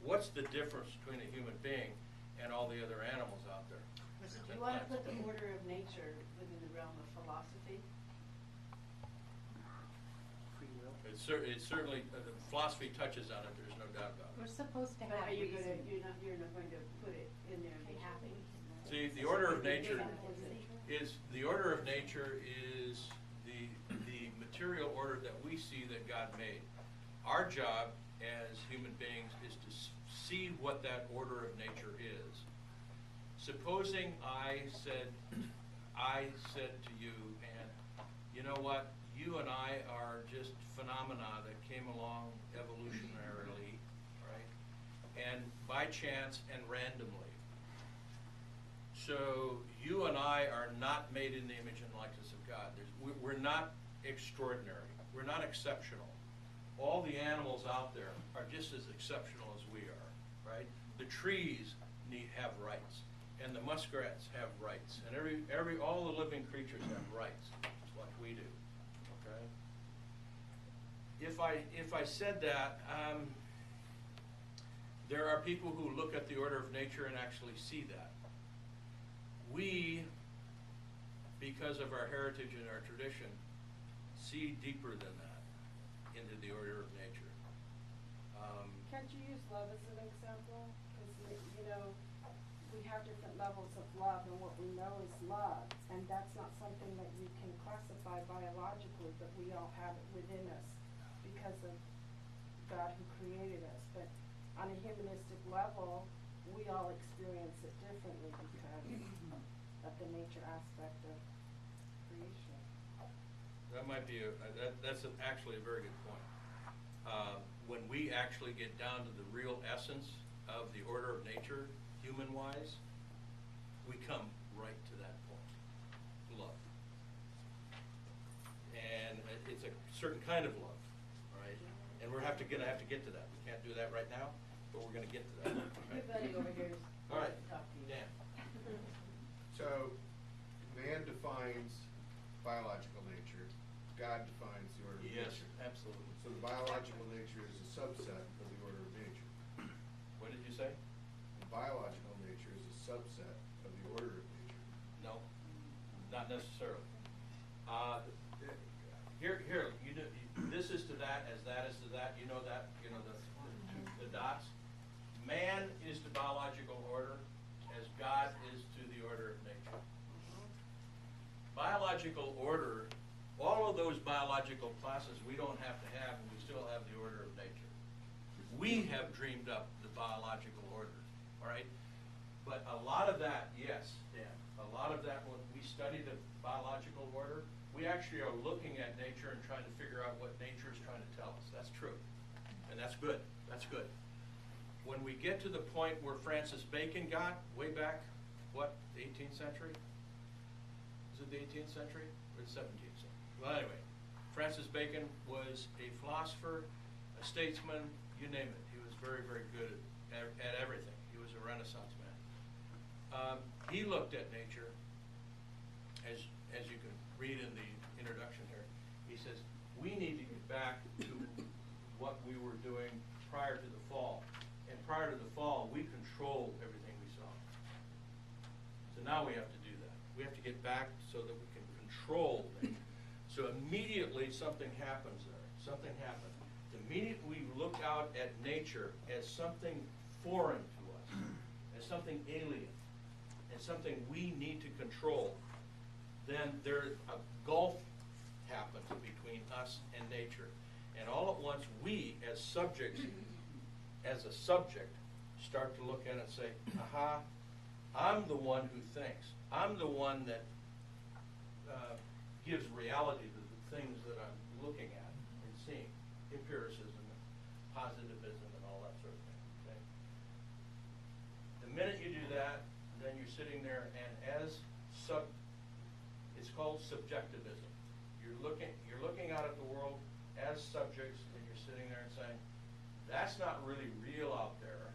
what's the difference between a human being and all the other animals out there? So do you want to put the order of nature within the realm of philosophy? Free will. It certainly, philosophy touches on it, there's no doubt about We're it. supposed to But have are you reason. you're not going to put it in there and be happy? See, the order of nature is the material order that we see that God made. Our job as human beings is to see what that order of nature is. Supposing I said to you, and you know what, you and I are just phenomena that came along evolutionarily, right? And by chance and randomly. So you and I are not made in the image and likeness of God. We're not extraordinary. We're not exceptional. All the animals out there are just as exceptional as we are, right? The trees have rights, and the muskrats have rights, and all the living creatures have rights, just like we do. Okay. If I said that, there are people who look at the order of nature and actually see that. We, because of our heritage and our tradition, see deeper than that into the order of nature. Can't you use love as an example? Because, we have different levels of love, and what we know is love. And that's not something that you can classify biologically, but we all have it within us because of God who created us. But on a humanistic level, we all experience it differently because of the nature aspect of creation. That might be that's actually a very good point. When we actually get down to the real essence of the order of nature, human-wise, we come right to that point, love. And it's a certain kind of love, right? And we're gonna have to get to that. We can't do that right now, but we're gonna get to that. Your buddy over here is All right, talk to you. Dan. So, man defines biological nature, God defines the order of Yes, nature. absolutely. So the biological nature is a subset of the order of nature. What did you say? The biological nature is a subset of the order of nature. No, not necessarily. Here, this is to that as that is to that. You know that, the dots. Man is to biological order as God is to the order of nature. Biological order, all of those biological classes we don't have to have, and we still have the order of nature. We have dreamed up the biological order, all right? But a lot of that, yes, Dan, a lot of that, when we study the biological order, we actually are looking at nature and trying to figure out what nature is trying to tell us. That's true. And that's good. That's good. When we get to the point where Francis Bacon got, way back, what, the 18th century? Is it the 18th century or the 17th century? Well, anyway, Francis Bacon was a philosopher, a statesman, you name it. He was very, very good at everything. He was a Renaissance man. He looked at nature, as you can read in the introduction here. He says, we need to get back to what we were doing prior to the fall. And prior to the fall, we controlled everything we saw. So now we have to do that. We have to get back so that we can control things. So immediately something happens there. Something happened. The minute we look out at nature as something foreign to us, as something alien, as something we need to control, then a gulf happens between us and nature. And all at once, we as subjects, as a subject, start to look at it and say, aha, I'm the one who thinks. I'm the one that gives reality to the things that I'm looking at and seeing. Empiricism and positivism and all that sort of thing. Okay? The minute you do that, then you're sitting there and it's called subjectivism. You're looking out at the world as subjects, and you're sitting there and saying, that's not really real out there.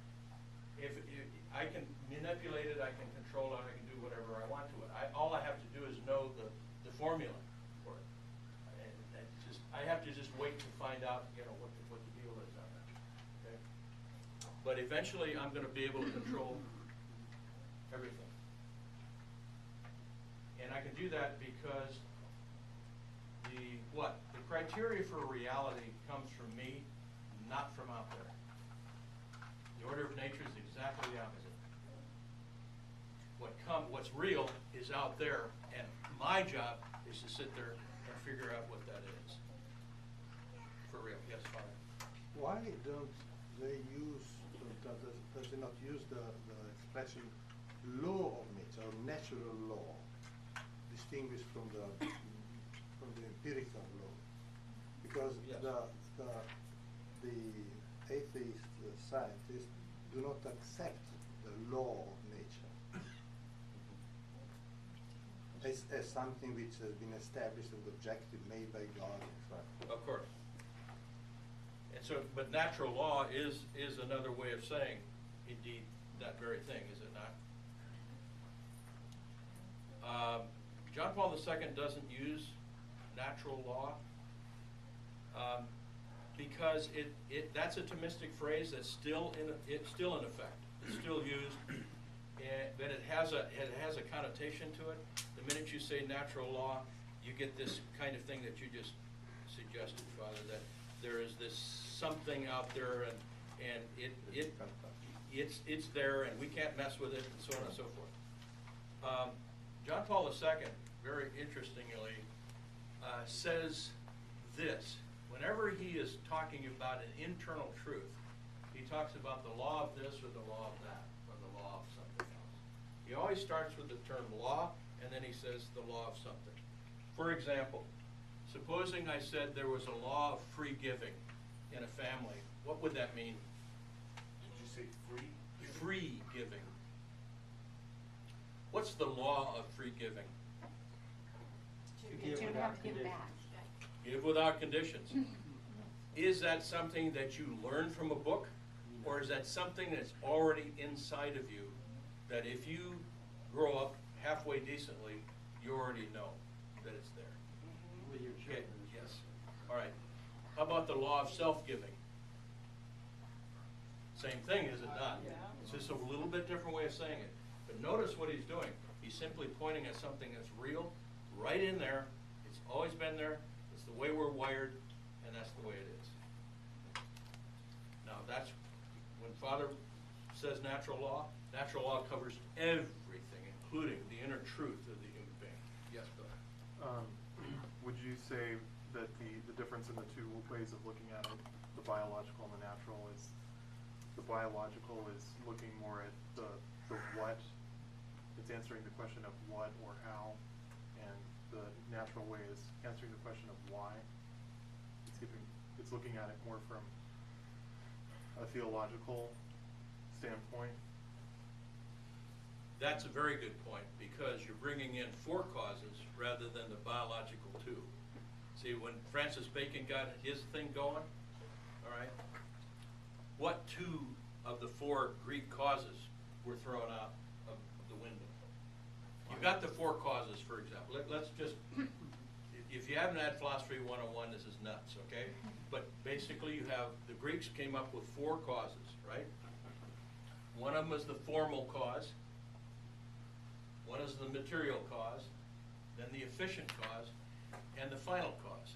If I can manipulate it, I can control it, I can do whatever I want to it. All I have to do is know the formula for it. And I have to just wait to find out, what the deal is on it. Okay? but eventually I'm gonna be able to control everything. And I can do that because the criteria for reality comes from me, not from out there. The order of nature is exactly the opposite. What's real is out there, and my job is to sit there and figure out what that is. For real, yes, Father. Why don't they use, does they not use the expression law of nature, or natural law, distinguished from the empirical law? Because Yes. the atheist scientists do not accept the law of nature as something which has been established and objective, made by God, etc. Of course. And so, but natural law is another way of saying, indeed, that very thing, is it not? John Paul II doesn't use natural law because that's a Thomistic phrase that's still in effect. It's still used, but it has a connotation to it. The minute you say natural law, you get this kind of thing that you just suggested, Father, that there is this something out there, and it's there, and we can't mess with it, and so on and so forth. John Paul II, very interestingly, says this. Whenever he is talking about an internal truth, he talks about the law of this or the law of that, or the law of something else. He always starts with the term law, and then he says the law of something. For example, supposing I said there was a law of free giving in a family, what would that mean? Did you say free? Free giving. What's the law of free giving? You don't have to give back. Give without conditions. Is that something that you learn from a book, or is that something that's already inside of you, that if you grow up halfway decently, you already know that it's there? With your Okay, children. yes. All right. How about the law of self-giving? Same thing, is it not? Yeah. It's just a little bit different way of saying it. But notice what he's doing. He's simply pointing at something that's real, right in there. It's always been there. It's the way we're wired, and that's the way it is. Now, that's, when Father says natural law covers everything, including the inner truth of the human being. Yes, Bill? Would you say that the difference in the two ways of looking at it, the biological and the natural, is the biological is looking more at the what, it's answering the question of what or how, and the natural way is answering the question of why? It's looking at it more from a theological standpoint. That's a very good point, because you're bringing in four causes rather than the biological two. See, when Francis Bacon got his thing going, all right, what two of the four Greek causes were thrown out of the window? You've got the four causes, for example. Let's just, if you haven't had Philosophy 101, this is nuts, okay? But basically you have, the Greeks came up with four causes, right? One of them is the formal cause. One is the material cause, then the efficient cause, and the final cause.